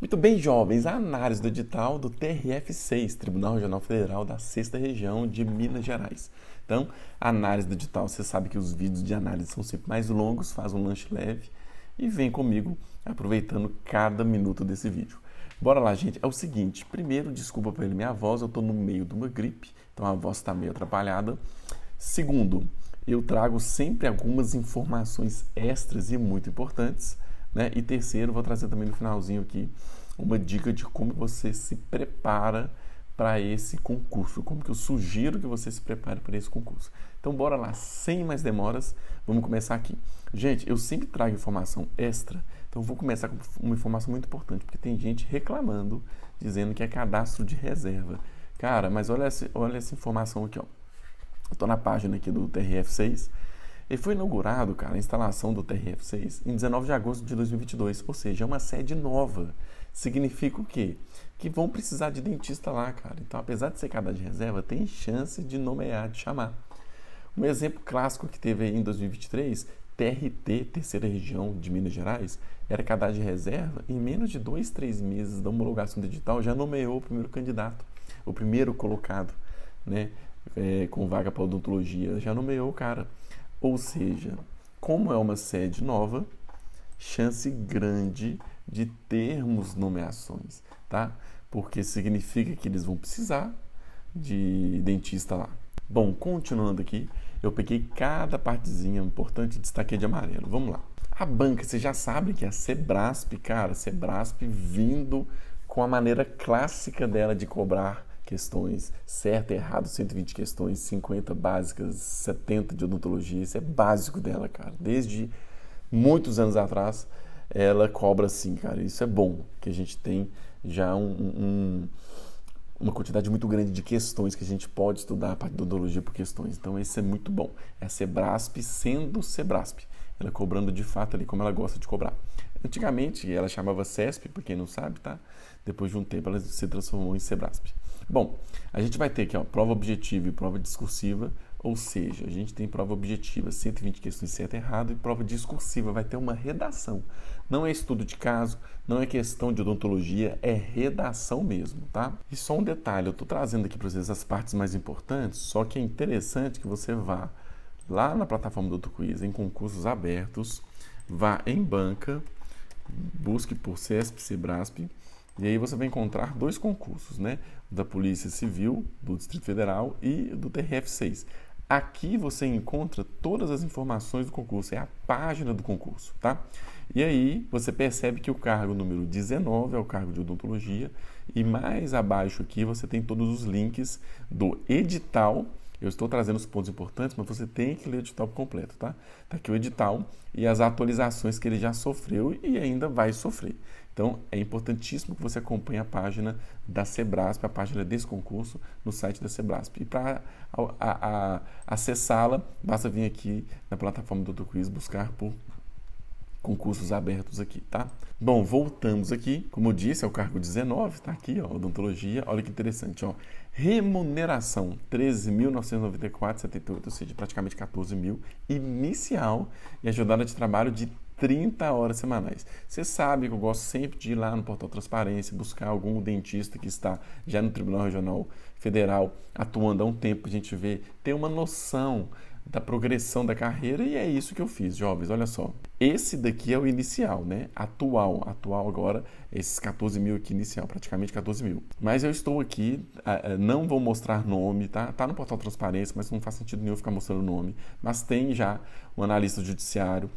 Muito bem, jovens, a análise do edital do TRF6, Tribunal Regional Federal da Sexta Região de Minas Gerais. Então, a análise do edital, você sabe que os vídeos de análise são sempre mais longos, faz um lanche leve e vem comigo aproveitando cada minuto desse vídeo. Bora lá, gente. É o seguinte, primeiro, desculpa pela minha voz, eu estou no meio de uma gripe, então a voz está meio atrapalhada. Segundo, eu trago sempre algumas informações extras e muito importantes, né? E terceiro, vou trazer também no finalzinho aqui uma dica de como você se prepara para esse concurso, como que eu sugiro que você se prepare para esse concurso. Então bora lá, sem mais demoras, vamos começar aqui. Gente, eu sempre trago informação extra, então vou começar com uma informação muito importante, porque tem gente reclamando, dizendo que é cadastro de reserva. Cara, mas olha essa informação aqui, ó. Eu estou na página aqui do TRF6. Ele foi inaugurado, cara, a instalação do TRF6 em 19 de agosto de 2022, ou seja, é uma sede nova. Significa o quê? Que vão precisar de dentista lá, cara. Então, apesar de ser cadastro de reserva, tem chance de nomear, de chamar. Um exemplo clássico que teve aí em 2023, TRT, Terceira Região de Minas Gerais, era cadastro de reserva, em menos de 2, 3 meses da homologação do edital, já nomeou o primeiro candidato, o primeiro colocado, né, com vaga para odontologia, já nomeou o cara. Ou seja, como é uma sede nova, chance grande de termos nomeações, tá? Porque significa que eles vão precisar de dentista lá. Bom, continuando aqui, eu peguei cada partezinha importante e destaquei de amarelo. Vamos lá. A banca, você já sabe que é a Sebrasp, cara, Sebrasp vindo com a maneira clássica dela de cobrar questões, certo, errado, 120 questões, 50 básicas, 70 de odontologia, isso é básico dela, cara. Desde muitos anos atrás, ela cobra assim, cara. Isso é bom, que a gente tem já uma quantidade muito grande de questões que a gente pode estudar a parte de odontologia por questões. Então, isso é muito bom. É a Sebrasp sendo Sebrasp. Ela cobrando de fato ali como ela gosta de cobrar. Antigamente, ela chamava CESP, para quem não sabe, tá? Depois de um tempo, ela se transformou em Sebrasp. Bom, a gente vai ter aqui, ó, prova objetiva e prova discursiva, ou seja, a gente tem prova objetiva, 120 questões certo e errado, e prova discursiva vai ter uma redação. Não é estudo de caso, não é questão de odontologia, é redação mesmo, tá? E só um detalhe, eu estou trazendo aqui para vocês as partes mais importantes, só que é interessante que você vá lá na plataforma do AutoQuiz, em concursos abertos, vá em banca, busque por CESP, Sebrasp, e aí você vai encontrar dois concursos, né? Da Polícia Civil, do Distrito Federal e do TRF6. Aqui você encontra todas as informações do concurso, é a página do concurso, tá? E aí você percebe que o cargo número 19 é o cargo de odontologia e mais abaixo aqui você tem todos os links do edital. Eu estou trazendo os pontos importantes, mas você tem que ler o edital completo, tá? Tá aqui o edital e as atualizações que ele já sofreu e ainda vai sofrer. Então, é importantíssimo que você acompanhe a página da Sebrasp, a página desse concurso, no site da Sebrasp. E para acessá-la, basta vir aqui na plataforma do AutoQuiz buscar por concursos abertos aqui, tá? Bom, voltamos aqui. Como eu disse, é o cargo 19, tá aqui, ó, odontologia. Olha que interessante, ó. Remuneração, 13.994,78, ou seja, praticamente 14 mil. Inicial e a jornada de trabalho de 30 horas semanais. Você sabe que eu gosto sempre de ir lá no portal Transparência, buscar algum dentista que está já no Tribunal Regional Federal atuando há um tempo, a gente vê, ter uma noção da progressão da carreira e é isso que eu fiz, jovens, olha só. Esse daqui é o inicial, né? Atual agora, esses 14 mil aqui inicial, praticamente 14 mil. Mas eu estou aqui, não vou mostrar nome, tá? Tá no portal Transparência, mas não faz sentido nenhum ficar mostrando nome. Mas tem já um analista judiciário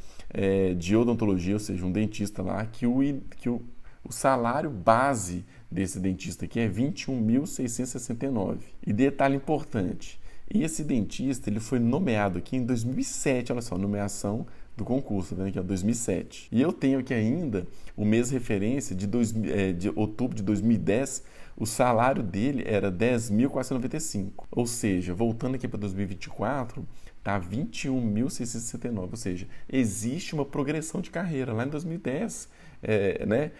de odontologia, ou seja, um dentista lá, que o salário base desse dentista aqui é 21.669. E detalhe importante, esse dentista ele foi nomeado aqui em 2007, olha só, nomeação do concurso, tá vendo aqui, ó, 2007. E eu tenho aqui ainda o mês referência de outubro de 2010, o salário dele era 10.495. Ou seja, voltando aqui para 2024, tá 21.669, ou seja, existe uma progressão de carreira. Lá em 2010, né,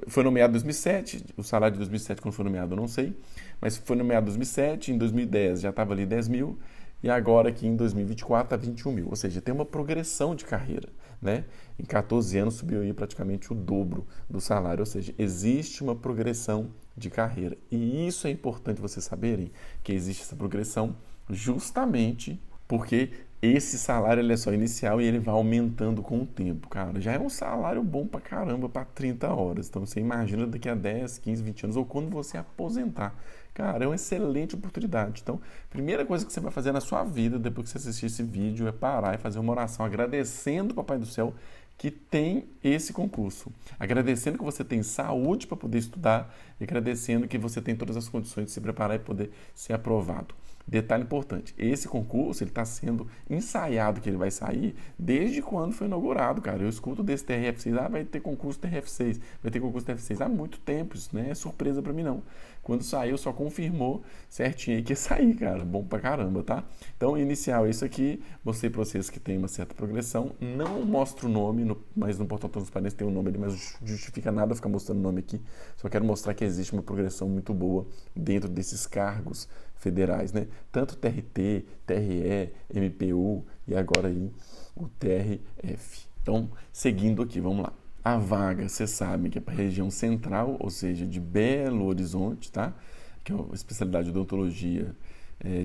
foi nomeado em 2007, o salário de 2007 quando foi nomeado eu não sei, mas foi nomeado em 2007, em 2010 já estava ali 10 mil, e agora aqui em 2024 está 21 mil, ou seja, tem uma progressão de carreira. né? Em 14 anos subiu aí praticamente o dobro do salário, ou seja, existe uma progressão de carreira. E isso é importante vocês saberem, que existe essa progressão justamente porque esse salário ele é só inicial e ele vai aumentando com o tempo, cara. Já é um salário bom pra caramba para 30 horas. Então você imagina daqui a 10, 15, 20 anos ou quando você aposentar. Cara, é uma excelente oportunidade. Então, primeira coisa que você vai fazer na sua vida, depois que você assistir esse vídeo, é parar e fazer uma oração agradecendo o Papai do Céu que tem esse concurso. Agradecendo que você tem saúde para poder estudar e agradecendo que você tem todas as condições de se preparar e poder ser aprovado. Detalhe importante, esse concurso ele está sendo ensaiado que ele vai sair desde quando foi inaugurado, cara. Eu escuto desse TRF6, vai ter concurso TRF6, vai ter concurso TRF6 há muito tempo, isso não é surpresa para mim não. Quando saiu, só confirmou certinho aí que ia sair, cara. Bom pra caramba, tá? Então, inicial é isso aqui. Mostrei para vocês que tem uma certa progressão. Não mostro o nome, mas no portal Transparência tem o nome ali, mas justifica nada ficar mostrando o nome aqui. Só quero mostrar que existe uma progressão muito boa dentro desses cargos federais, né? Tanto TRT, TRE, MPU e agora aí o TRF. Então, seguindo aqui, vamos lá. A vaga, vocês sabem que é para a região central, ou seja, de Belo Horizonte, tá? Que é a especialidade de odontologia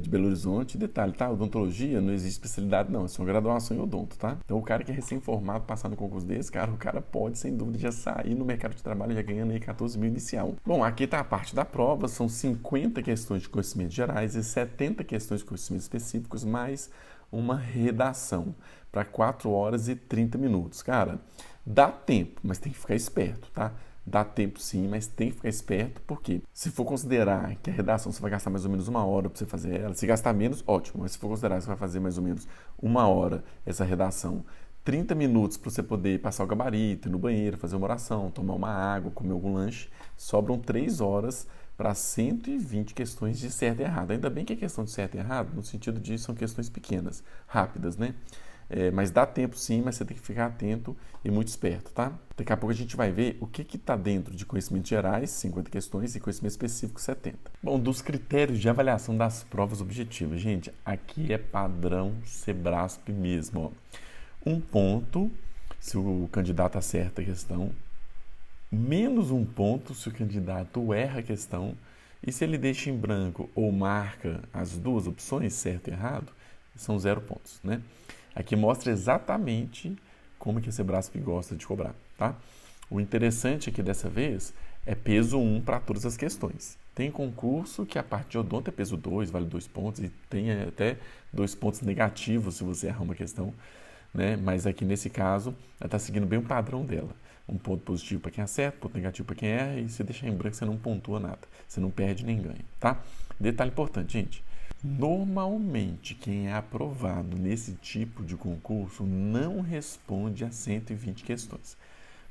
de Belo Horizonte. Detalhe, tá? Odontologia não existe especialidade, não. É só graduação em odonto, tá? Então, o cara que é recém-formado, passar no concurso desse, cara, o cara pode, sem dúvida, já sair no mercado de trabalho já ganhando aí 14 mil inicial. Bom, aqui tá a parte da prova. São 50 questões de conhecimentos gerais e 70 questões de conhecimentos específicos, mais uma redação para 4 horas e 30 minutos. Cara, dá tempo, mas tem que ficar esperto, tá? Dá tempo sim, mas tem que ficar esperto, porque se for considerar que a redação você vai gastar mais ou menos 1 hora para você fazer ela, se gastar menos, ótimo, mas se for considerar que você vai fazer mais ou menos 1 hora essa redação, 30 minutos para você poder passar o gabarito, ir no banheiro, fazer uma oração, tomar uma água, comer algum lanche, sobram 3 horas para 120 questões de certo e errado. Ainda bem que é questão de certo e errado, no sentido de são questões pequenas, rápidas, né? Mas dá tempo sim, mas você tem que ficar atento e muito esperto, tá? Daqui a pouco a gente vai ver o que está dentro de conhecimentos gerais, 50 questões, e conhecimento específico, 70. Bom, dos critérios de avaliação das provas objetivas, gente, aqui é padrão Sebrasp mesmo, ó. 1 ponto se o candidato acerta a questão, menos 1 ponto se o candidato erra a questão, e se ele deixa em branco ou marca as duas opções, certo e errado, são 0 pontos, né? Aqui mostra exatamente como que a Sebrasp gosta de cobrar, tá? O interessante aqui dessa vez é peso 1 para todas as questões. Tem concurso que a parte de odonto é peso 2, vale 2 pontos, e tem até 2 pontos negativos se você errar uma questão, né? Mas aqui nesse caso, ela está seguindo bem o padrão dela. 1 ponto positivo para quem acerta, 1 ponto negativo para quem erra, e se deixar em branco você não pontua nada. Você não perde nem ganha, tá? Detalhe importante, gente. Normalmente, quem é aprovado nesse tipo de concurso não responde a 120 questões.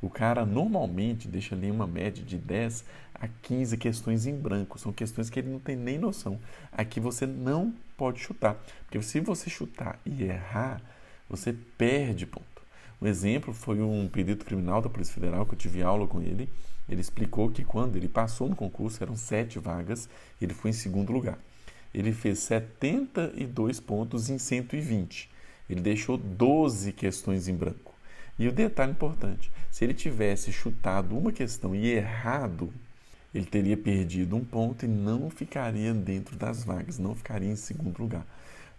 O cara normalmente deixa ali uma média de 10 a 15 questões em branco. São questões que ele não tem nem noção. Aqui você não pode chutar, porque se você chutar e errar, você perde ponto. Um exemplo foi um perito criminal da Polícia Federal, que eu tive aula com ele. Ele explicou que quando ele passou no concurso, eram 7 vagas, ele foi em 2º lugar. Ele fez 72 pontos em 120. Ele deixou 12 questões em branco. E o detalhe importante, se ele tivesse chutado uma questão e errado, ele teria perdido 1 ponto e não ficaria dentro das vagas, não ficaria em 2º lugar.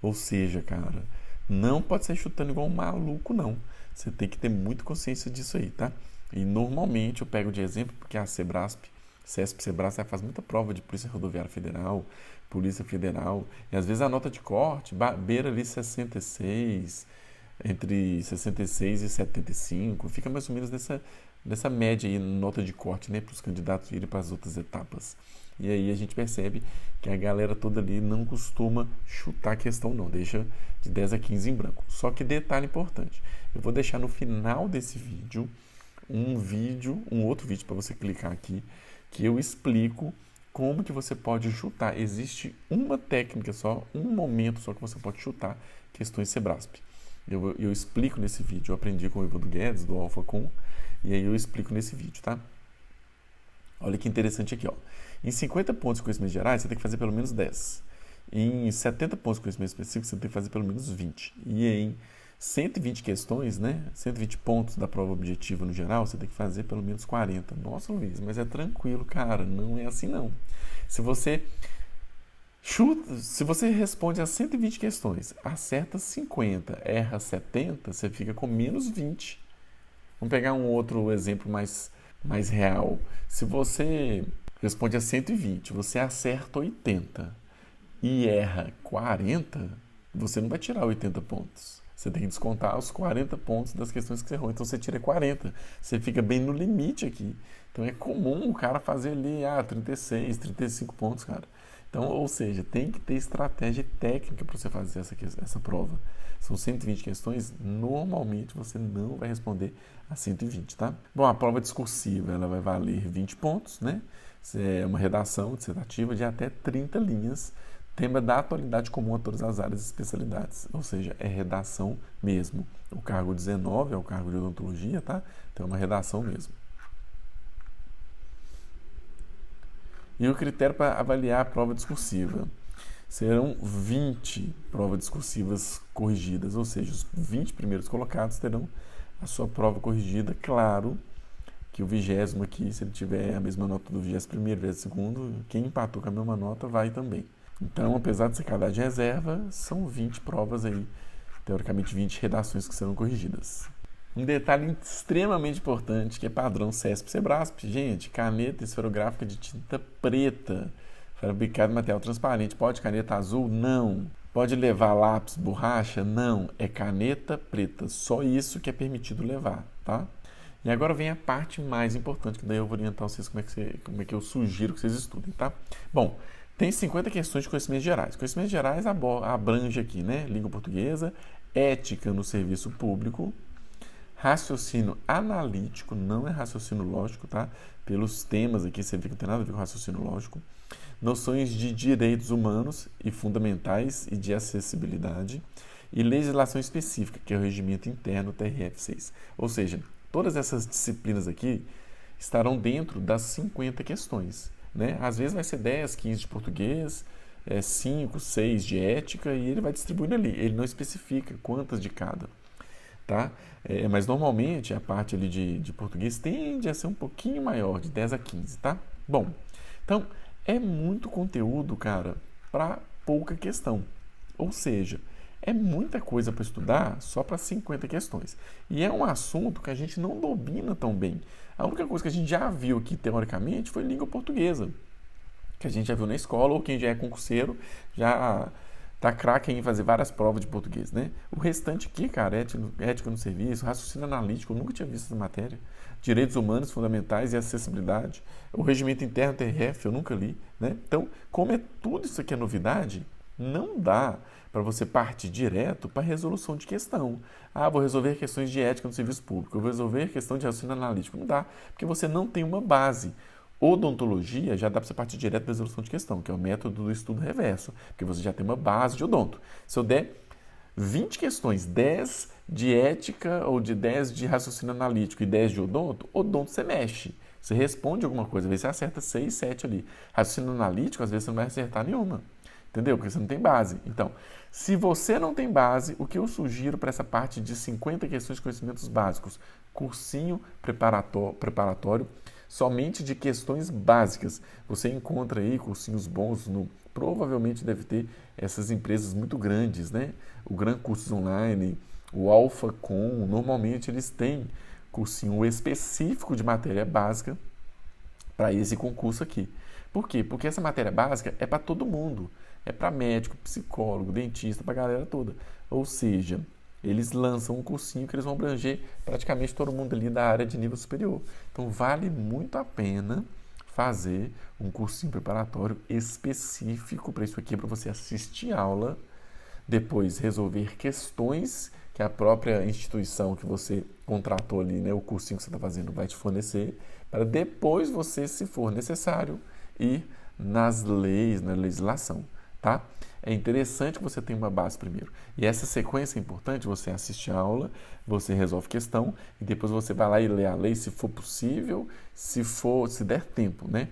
Ou seja, cara, não pode sair chutando igual um maluco, não. Você tem que ter muita consciência disso aí, tá? E normalmente eu pego de exemplo porque a Sebrasp, CESP Sebrasp faz muita prova de Polícia Rodoviária Federal, Polícia Federal, e às vezes a nota de corte beira ali 66, entre 66 e 75, fica mais ou menos nessa média aí, nota de corte, né, para os candidatos irem para as outras etapas. E aí a gente percebe que a galera toda ali não costuma chutar a questão não, deixa de 10 a 15 em branco. Só que detalhe importante, eu vou deixar no final desse vídeo um outro vídeo para você clicar aqui, que eu explico como que você pode chutar. Existe uma técnica só, um momento só que você pode chutar questões Sebrasp. Eu explico nesse vídeo, eu aprendi com o Evandro Guedes, do AlphaCom, e aí eu explico nesse vídeo, tá? Olha que interessante aqui, ó. Em 50 pontos de conhecimentos gerais, você tem que fazer pelo menos 10. Em 70 pontos de conhecimentos específicos, você tem que fazer pelo menos 20. E em 120 questões, né? 120 pontos da prova objetiva no geral, você tem que fazer pelo menos 40. Nossa, Luiz, mas é tranquilo, cara, não é assim não. Se você responde a 120 questões, acerta 50, erra 70, você fica com menos 20. Vamos pegar um outro exemplo mais real. Se você responde a 120, você acerta 80 e erra 40, você não vai tirar 80 pontos. Você tem que descontar os 40 pontos das questões que você errou. Então você tira 40. Você fica bem no limite aqui. Então é comum o cara fazer ali 36, 35 pontos, cara. Então, ou seja, tem que ter estratégia técnica para você fazer essa prova. São 120 questões, normalmente você não vai responder a 120, tá? Bom, a prova discursiva, ela vai valer 20 pontos, né? É uma redação dissertativa de até 30 linhas, tema da atualidade comum a todas as áreas e especialidades, ou seja, é redação mesmo. O cargo 19 é o cargo de odontologia, tá? Então é uma redação mesmo. E o critério para avaliar a prova discursiva. Serão 20 provas discursivas corrigidas, ou seja, os 20 primeiros colocados terão a sua prova corrigida. Claro que o 20º aqui, se ele tiver a mesma nota do 21º, 22º, quem empatou com a mesma nota vai também. Então, apesar de ser cadastro de reserva, são 20 provas aí, teoricamente 20 redações que serão corrigidas. Um detalhe extremamente importante, que é padrão CESP-Sebrasp. Gente, caneta esferográfica de tinta preta, fabricada em material transparente. Pode caneta azul? Não. Pode levar lápis, borracha? Não. É caneta preta. Só isso que é permitido levar, tá? E agora vem a parte mais importante, que daí eu vou orientar vocês como é que eu sugiro que vocês estudem, tá? Bom, tem 50 questões de conhecimentos gerais. Conhecimentos gerais abrange aqui, né? Língua portuguesa, ética no serviço público, raciocínio analítico, não é raciocínio lógico, tá? Pelos temas aqui você vê que não tem nada a ver com raciocínio lógico. Noções de direitos humanos e fundamentais e de acessibilidade. E legislação específica, que é o regimento interno TRF6. Ou seja, todas essas disciplinas aqui estarão dentro das 50 questões, né? Às vezes vai ser 10, 15 de português, 5, 6 de ética, e ele vai distribuindo ali. Ele não especifica quantas de cada. Tá? Mas normalmente a parte ali de português tende a ser um pouquinho maior, de 10 a 15, tá? Bom, então é muito conteúdo, cara, para pouca questão. Ou seja, é muita coisa para estudar só para 50 questões. E é um assunto que a gente não domina tão bem. A única coisa que a gente já viu aqui, teoricamente, foi língua portuguesa, que a gente já viu na escola, ou quem já é concurseiro já tá craque em fazer várias provas de português, né? O restante aqui, cara, ética no serviço, raciocínio analítico, eu nunca tinha visto essa matéria. Direitos humanos fundamentais e acessibilidade. O regimento interno TRF, eu nunca li, né? Então, como é tudo isso aqui é novidade, não dá para você partir direto para a resolução de questão. Vou resolver questões de ética no serviço público, eu vou resolver questão de raciocínio analítico. Não dá, porque você não tem uma base. Odontologia já dá para você partir direto da resolução de questão, que é o método do estudo reverso, porque você já tem uma base de odonto. Se eu der 20 questões, 10 de ética ou de 10 de raciocínio analítico e 10 de odonto você mexe. Você responde alguma coisa, às vezes você acerta 6, 7 ali. Raciocínio analítico, às vezes você não vai acertar nenhuma. Entendeu? Porque você não tem base. Então, se você não tem base, o que eu sugiro para essa parte de 50 questões de conhecimentos básicos? Cursinho preparatório somente de questões básicas. Você encontra aí cursinhos bons, provavelmente deve ter essas empresas muito grandes, né? O Gran Cursos Online, o AlphaCon, normalmente eles têm cursinho específico de matéria básica para esse concurso aqui. Por quê? Porque essa matéria básica é para todo mundo. É para médico, psicólogo, dentista, para a galera toda. Ou seja, eles lançam um cursinho que eles vão abranger praticamente todo mundo ali da área de nível superior. Então, vale muito a pena fazer um cursinho preparatório específico para isso aqui, para você assistir aula, depois resolver questões que a própria instituição que você contratou ali, né, o cursinho que você está fazendo, vai te fornecer, para depois você, se for necessário, ir nas leis, na legislação, tá? É interessante que você tenha uma base primeiro. E essa sequência é importante, você assiste a aula, você resolve questão e depois você vai lá e lê a lei se for possível, se der tempo, né?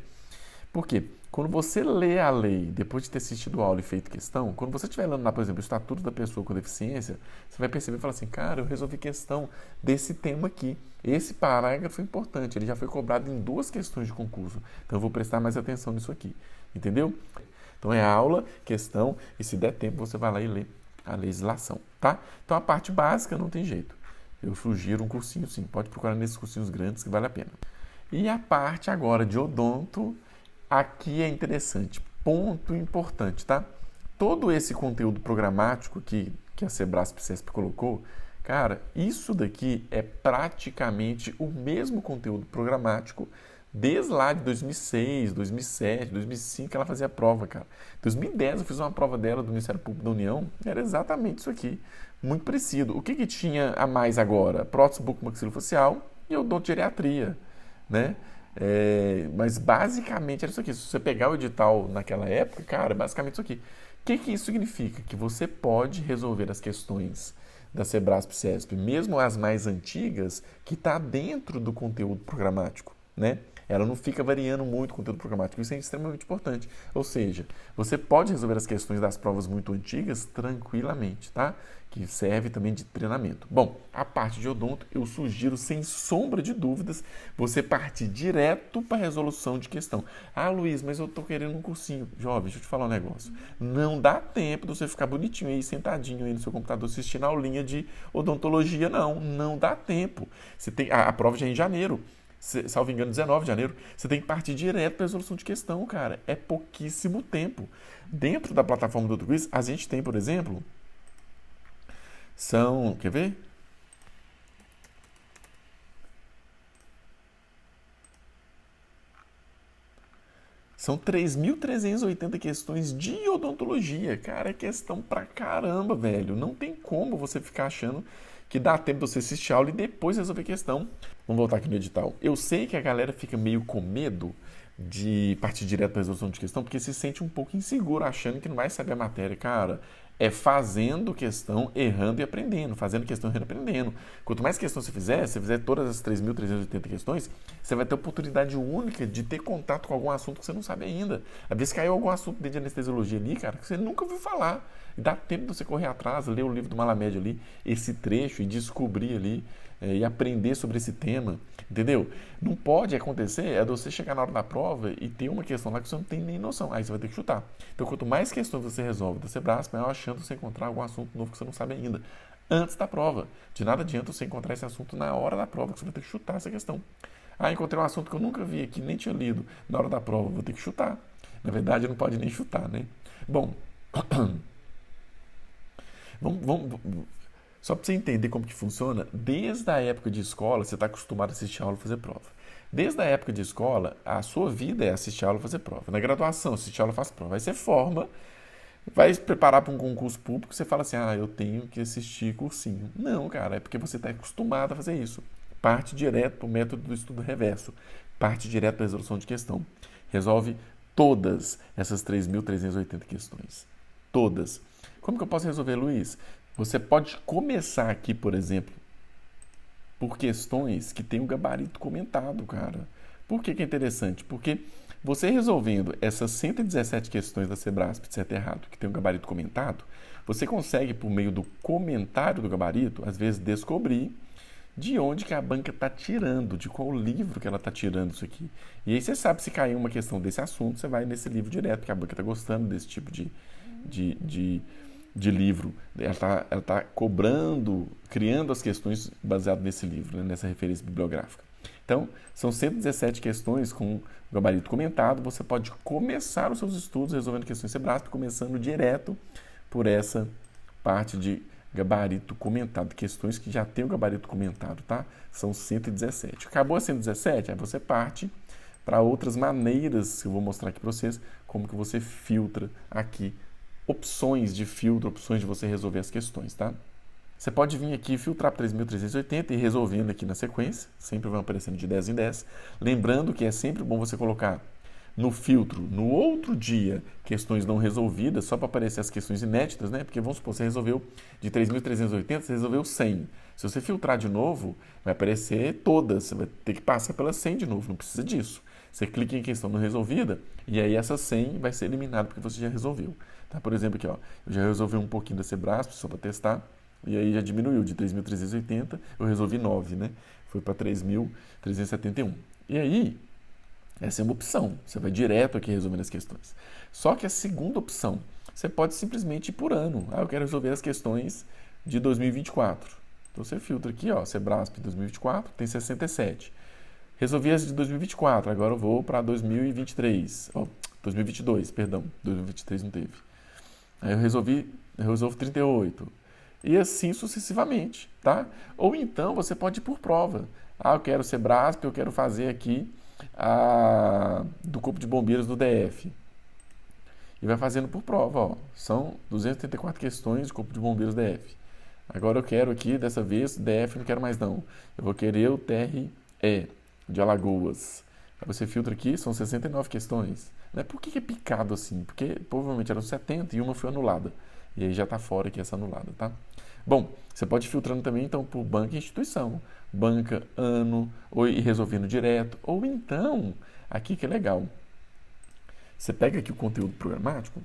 Por quê? quando você lê a lei, depois de ter assistido a aula e feito questão, quando você estiver lendo lá, por exemplo, o Estatuto da Pessoa com Deficiência, você vai perceber e falar assim, cara, eu resolvi questão desse tema aqui. Esse parágrafo é importante, ele já foi cobrado em 2 questões de concurso, então eu vou prestar mais atenção nisso aqui, entendeu? Então é aula, questão, e se der tempo você vai lá e lê a legislação, tá? Então a parte básica não tem jeito. Eu sugiro um cursinho sim, pode procurar nesses cursinhos grandes que vale a pena. E a parte agora de odonto, aqui é interessante, ponto importante, tá? Todo esse conteúdo programático que a Sebrasp-CESP colocou, cara, isso daqui é praticamente o mesmo conteúdo programático desde lá de 2006, 2007, 2005 que ela fazia a prova, cara. 2010 eu fiz uma prova dela do Ministério Público da União, era exatamente isso aqui, muito parecido. O que tinha a mais agora? Prótese bucomaxilofacial e odontogeriatria, né? Mas basicamente era isso aqui. Se você pegar o edital naquela época, cara, é basicamente isso aqui. O que isso significa? Que você pode resolver as questões da Sebrasp-CESP, mesmo as mais antigas, que está dentro do conteúdo programático, né? Ela não fica variando muito o conteúdo programático. Isso é extremamente importante. Ou seja, você pode resolver as questões das provas muito antigas tranquilamente, tá? Que serve também de treinamento. Bom, a parte de odonto, eu sugiro, sem sombra de dúvidas, você partir direto para a resolução de questão. Ah, Luiz, mas eu estou querendo um cursinho. Jovem, deixa eu te falar um negócio. Não dá tempo de você ficar bonitinho aí, sentadinho aí no seu computador, assistindo a aulinha de odontologia, não. Não dá tempo. Você tem, a prova já é em janeiro. Salvo engano, 19 de janeiro, você tem que partir direto para a resolução de questão, cara. É pouquíssimo tempo. Dentro da plataforma do AutoQuiz, a gente tem, por exemplo, quer ver? São 3.380 questões de odontologia. Cara, é questão pra caramba, velho. Não tem como você ficar achando que dá tempo de você assistir a aula e depois resolver a questão. Vamos voltar aqui no edital. Eu sei que a galera fica meio com medo de partir direto para a resolução de questão, porque se sente um pouco inseguro, achando que não vai saber a matéria. Cara, é fazendo questão, errando e aprendendo. Fazendo questão, errando e aprendendo. Quanto mais questões você fizer todas as 3.380 questões, você vai ter oportunidade única de ter contato com algum assunto que você não sabe ainda. Às vezes caiu algum assunto dentro de anestesiologia ali, cara, que você nunca ouviu falar. E dá tempo de você correr atrás, ler o livro do Malamed ali, esse trecho, e descobrir ali, e aprender sobre esse tema, entendeu? Não pode acontecer é de você chegar na hora da prova e ter uma questão lá que você não tem nem noção, aí você vai ter que chutar. Então, quanto mais questões você resolve da Sebrasp, maior a chance de você encontrar algum assunto novo que você não sabe ainda, antes da prova. De nada adianta você encontrar esse assunto na hora da prova, que você vai ter que chutar essa questão. Ah, encontrei um assunto que eu nunca vi aqui, nem tinha lido na hora da prova, vou ter que chutar. Na verdade, não pode nem chutar, né? Bom, só para você entender como que funciona, desde a época de escola, você está acostumado a assistir aula e fazer prova. Desde a época de escola, a sua vida é assistir aula e fazer prova. Na graduação, assistir aula e faz prova. Aí você forma, vai se preparar para um concurso público, você fala assim, eu tenho que assistir cursinho. Não, cara, é porque você está acostumado a fazer isso. Parte direto para o método do estudo reverso. Parte direto para a resolução de questão. Resolve todas essas 3.380 questões. Todas. Como que eu posso resolver, Luiz? Você pode começar aqui, por exemplo, por questões que tem um gabarito comentado, cara. Por que é interessante? Porque você resolvendo essas 117 questões da Sebrasp, de certo e errado, que tem um gabarito comentado, você consegue, por meio do comentário do gabarito, às vezes descobrir de onde que a banca está tirando, de qual livro que ela está tirando isso aqui. E aí você sabe, se cair uma questão desse assunto, você vai nesse livro direto, porque a banca está gostando desse tipo de livro. Ela tá cobrando, criando as questões baseado nesse livro, né, nessa referência bibliográfica. Então, são 117 questões com gabarito comentado. Você pode começar os seus estudos resolvendo questões Sebrasp, começando direto por essa parte de gabarito comentado, questões que já tem o gabarito comentado, tá? São 117. Acabou a 117, aí você parte para outras maneiras que eu vou mostrar aqui para vocês, como que você filtra aqui, opções de filtro, opções de você resolver as questões, tá? Você pode vir aqui e filtrar para 3.380 e ir resolvendo aqui na sequência, sempre vão aparecendo de 10 em 10. Lembrando que é sempre bom você colocar no filtro, no outro dia, questões não resolvidas, só para aparecer as questões inéditas, né? Porque vamos supor, você resolveu de 3.380, você resolveu 100. Se você filtrar de novo, vai aparecer todas, você vai ter que passar pelas 100 de novo, não precisa disso. Você clica em questão não resolvida e aí essa 100 vai ser eliminada porque você já resolveu. Tá? Por exemplo, aqui, ó, eu já resolvi um pouquinho da Sebrasp só para testar e aí já diminuiu de 3.380, eu resolvi 9, né? Foi para 3.371. E aí, essa é uma opção, você vai direto aqui resolvendo as questões. Só que a segunda opção, você pode simplesmente ir por ano. Eu quero resolver as questões de 2024. Então você filtra aqui, ó, Sebrasp 2024, tem 67. Resolvi as de 2024, agora eu vou para 2023. 2022, perdão, 2023 não teve. Aí eu resolvo 38. E assim sucessivamente, tá? Ou então você pode ir por prova. Eu quero Sebrasp, eu quero fazer aqui do Corpo de Bombeiros do DF. E vai fazendo por prova, ó. São 284 questões de Corpo de Bombeiros DF. Agora eu quero aqui, dessa vez, DF não quero mais não. Eu vou querer o TRE de Alagoas. Aí você filtra aqui, são 69 questões. Né? Por que é picado assim? Porque provavelmente eram 70 e uma foi anulada. E aí já está fora aqui essa anulada, tá? Bom, você pode ir filtrando também, então, por banca e instituição. Banca, ano, ou ir resolvendo direto. Ou então, aqui que é legal, você pega aqui o conteúdo programático.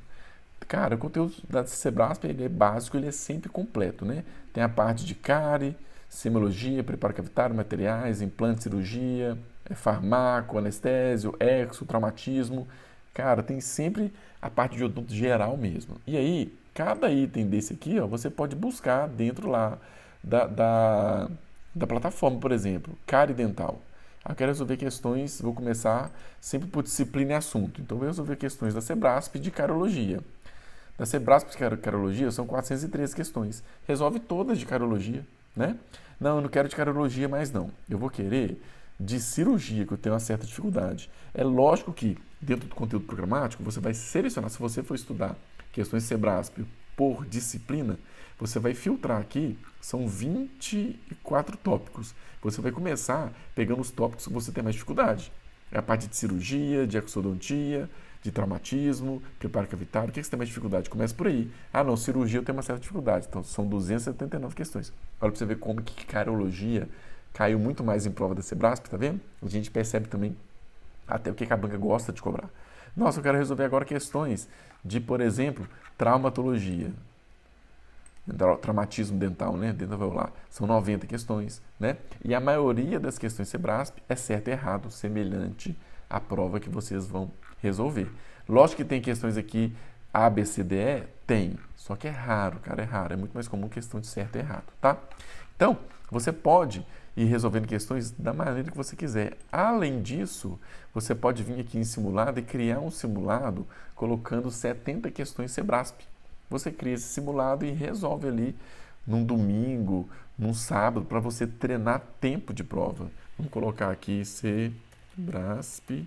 Cara, o conteúdo da Sebrasp, ele é básico, ele é sempre completo, né? Tem a parte de cárie, semiologia, preparo cavitário, materiais, implante, cirurgia, farmaco, anestésio, exo, traumatismo. Cara, tem sempre a parte de odonto geral mesmo. E aí, cada item desse aqui, ó, você pode buscar dentro lá da plataforma, por exemplo, cárie dental. Eu quero resolver questões, vou começar sempre por disciplina e assunto. Então, vou resolver questões da Sebrasp de cariologia. Da Sebrasp de cariologia são 413 questões. Resolve todas de cariologia, né? Não, eu não quero de cariologia mais não. Eu vou querer de cirurgia, que eu tenho uma certa dificuldade. É lógico que, dentro do conteúdo programático, você vai selecionar, se você for estudar questões Sebrasp por disciplina, você vai filtrar aqui, são 24 tópicos. Você vai começar pegando os tópicos que você tem mais dificuldade. É a parte de cirurgia, de exodontia, de traumatismo, preparo cavitário. O que você tem mais dificuldade? Começa por aí. Não, cirurgia eu tenho uma certa dificuldade. Então, são 279 questões. Olha para você ver como que cariologia caiu muito mais em prova da Sebrasp, tá vendo? A gente percebe também até o que a banca gosta de cobrar. Nossa, eu quero resolver agora questões de, por exemplo, traumatologia. Traumatismo dental, né? Dental alveolar. São 90 questões, né? E a maioria das questões Sebrasp é certo e errado, semelhante à prova que vocês vão resolver. Lógico que tem questões aqui A, B, C, D, E? Tem. Só que é raro, cara, é raro. É muito mais comum questão de certo e errado, tá? Então, você pode ir resolvendo questões da maneira que você quiser. Além disso, você pode vir aqui em simulado e criar um simulado colocando 70 questões Sebrasp. Você cria esse simulado e resolve ali num domingo, num sábado, para você treinar tempo de prova. Vamos colocar aqui Sebrasp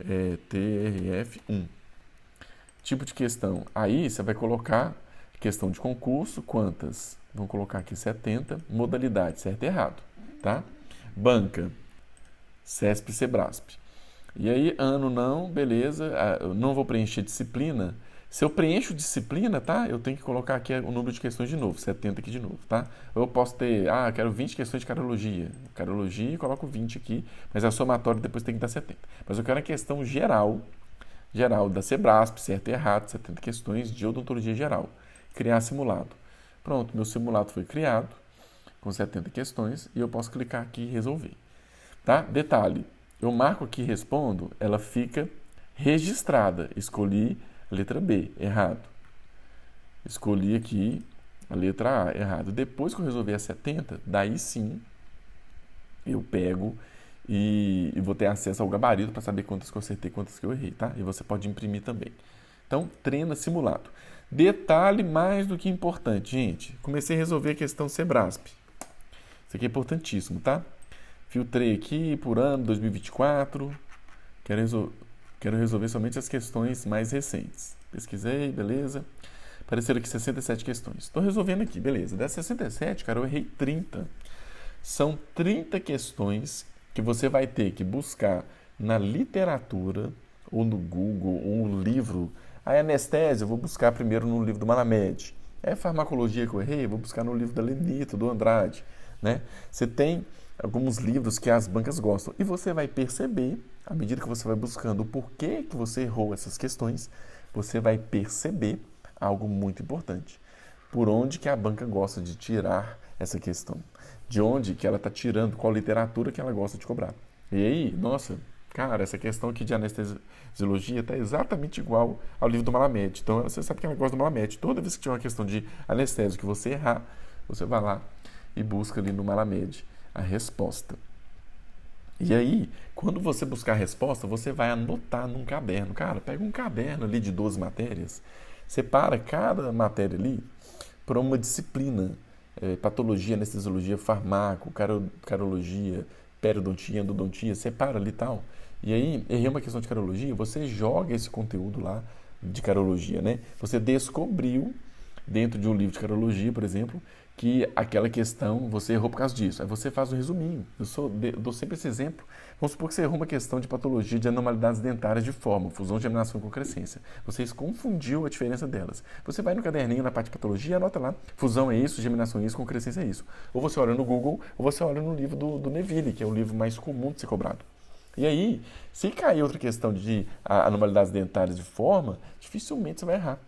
TRF1. Tipo de questão. Aí você vai colocar questão de concurso, quantas? Vamos colocar aqui 70. Modalidade, certo e errado, tá? Banca, CESP e Sebrasp. E aí, ano não, beleza. Eu não vou preencher disciplina. Se eu preencho disciplina, tá? Eu tenho que colocar aqui o número de questões de novo, 70 aqui de novo, tá? Ou eu posso ter, quero 20 questões de cardiologia. Cardiologia, coloco 20 aqui, mas a somatória depois tem que dar 70. Mas eu quero a questão geral da Sebrasp, certo e errado, 70 questões de odontologia geral. Criar simulado. Pronto, meu simulado foi criado com 70 questões e eu posso clicar aqui e resolver. Tá? Detalhe, eu marco aqui e respondo, ela fica registrada. Escolhi a letra B, errado. Escolhi aqui a letra A, errado. Depois que eu resolver as 70, daí sim eu pego e vou ter acesso ao gabarito para saber quantas que eu acertei e quantas que eu errei, tá? E você pode imprimir também. Então, treina simulado. Detalhe mais do que importante, gente. Comecei a resolver a questão Sebrasp. Isso aqui é importantíssimo, tá? Filtrei aqui por ano, 2024. Quero resolver somente as questões mais recentes. Pesquisei, beleza. Apareceram aqui 67 questões. Estou resolvendo aqui, beleza. Das 67, cara, eu errei 30. São 30 questões que você vai ter que buscar na literatura, ou no Google, ou no livro. A anestésia, eu vou buscar primeiro no livro do Malamed. Farmacologia que eu errei, eu vou buscar no livro da Lenita, do Andrade. Né? Você tem alguns livros que as bancas gostam. E você vai perceber, à medida que você vai buscando o porquê que você errou essas questões, você vai perceber algo muito importante. Por onde que a banca gosta de tirar essa questão? De onde que ela está tirando, qual literatura que ela gosta de cobrar? E aí, nossa, cara, essa questão aqui de anestesiologia está exatamente igual ao livro do Malamed. Então, você sabe que ela gosta do Malamed. Toda vez que tiver uma questão de anestésio que você errar, você vai lá e busca ali no Malamed a resposta. E aí, quando você buscar a resposta, você vai anotar num caderno. Cara, pega um caderno ali de 12 matérias, separa cada matéria ali por uma disciplina. Patologia, anestesiologia, farmaco, carologia, periodontia, endodontia, separa ali e tal. E aí, errei uma questão de carologia, você joga esse conteúdo lá de carologia, né? Você descobriu, dentro de um livro de carologia, por exemplo, que aquela questão você errou por causa disso. Aí você faz um resuminho. Dou sempre esse exemplo. Vamos supor que você errou uma questão de patologia de anormalidades dentárias de forma, fusão, geminação e concrescência. Você confundiu a diferença delas. Você vai no caderninho, na parte de patologia, anota lá. Fusão é isso, geminação é isso, concrescência é isso. Ou você olha no Google, ou você olha no livro do Neville, que é o livro mais comum de ser cobrado. E aí, se cair outra questão de anormalidades dentárias de forma, dificilmente você vai errar.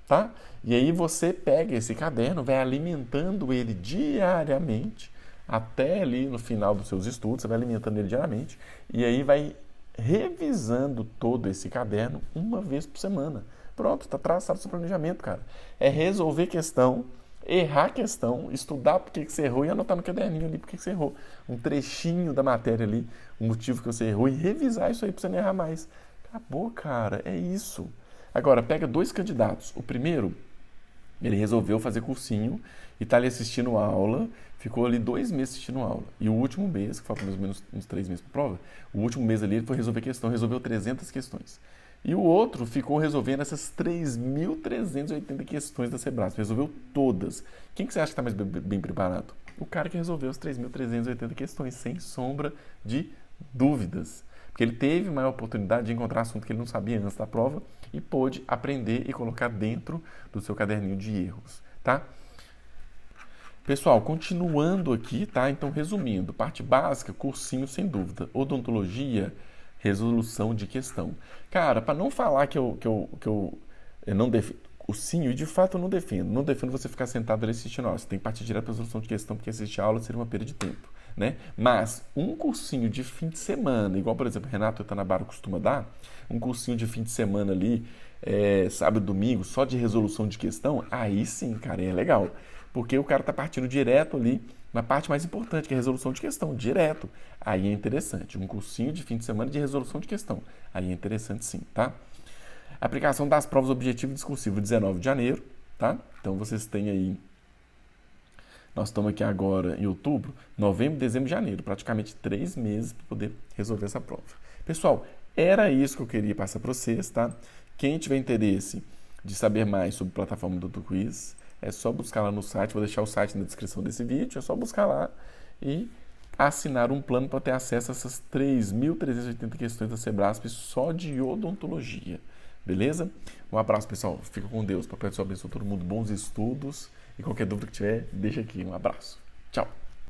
Tá? E aí você pega esse caderno, vai alimentando ele diariamente, até ali no final dos seus estudos, você vai alimentando ele diariamente, e aí vai revisando todo esse caderno uma vez por semana. Pronto, está traçado o seu planejamento, cara. É resolver questão, errar questão, estudar por que você errou e anotar no caderninho ali por que você errou. Um trechinho da matéria ali, o motivo que você errou e revisar isso aí para você não errar mais. Acabou, cara, é isso. Agora, pega 2 candidatos. O primeiro, ele resolveu fazer cursinho e está ali assistindo aula, ficou ali 2 meses assistindo aula. E o último mês, que falta mais ou menos uns 3 meses para a prova, o último mês ali ele foi resolver questão, resolveu 300 questões. E o outro ficou resolvendo essas 3.380 questões da Sebrasp, resolveu todas. Quem que você acha que está mais bem preparado? O cara que resolveu as 3.380 questões, sem sombra de dúvidas. Porque ele teve maior oportunidade de encontrar assunto que ele não sabia antes da prova e pôde aprender e colocar dentro do seu caderninho de erros, tá? Pessoal, continuando aqui, tá? Então, resumindo, parte básica, cursinho sem dúvida. Odontologia, resolução de questão. Cara, para não falar que eu não defendo cursinho, e de fato eu não defendo. Não defendo você ficar sentado ali assistindo aula. Você tem que partir direto para a resolução de questão, porque assistir a aula seria uma perda de tempo. Né? Mas um cursinho de fim de semana, igual por exemplo o Renato Tanabaro costuma dar, um cursinho de fim de semana ali, sábado e domingo, só de resolução de questão, aí sim, cara, é legal. Porque o cara tá partindo direto ali na parte mais importante, que é a resolução de questão, direto. Aí é interessante. Um cursinho de fim de semana de resolução de questão. Aí é interessante sim, tá? Aplicação das provas objetivo e discursivo, 19 de janeiro, tá? Então vocês têm aí. Nós estamos aqui agora em outubro, novembro, dezembro e janeiro. Praticamente 3 meses para poder resolver essa prova. Pessoal, era isso que eu queria passar para vocês, tá? Quem tiver interesse de saber mais sobre a plataforma do Quiz, é só buscar lá no site. Vou deixar o site na descrição desse vídeo. É só buscar lá e assinar um plano para ter acesso a essas 3.380 questões da Sebrasp só de odontologia. Beleza? Um abraço, pessoal. Fica com Deus. Papai do Céu abençoe todo mundo. Bons estudos. E qualquer dúvida que tiver, deixa aqui. Um abraço. Tchau.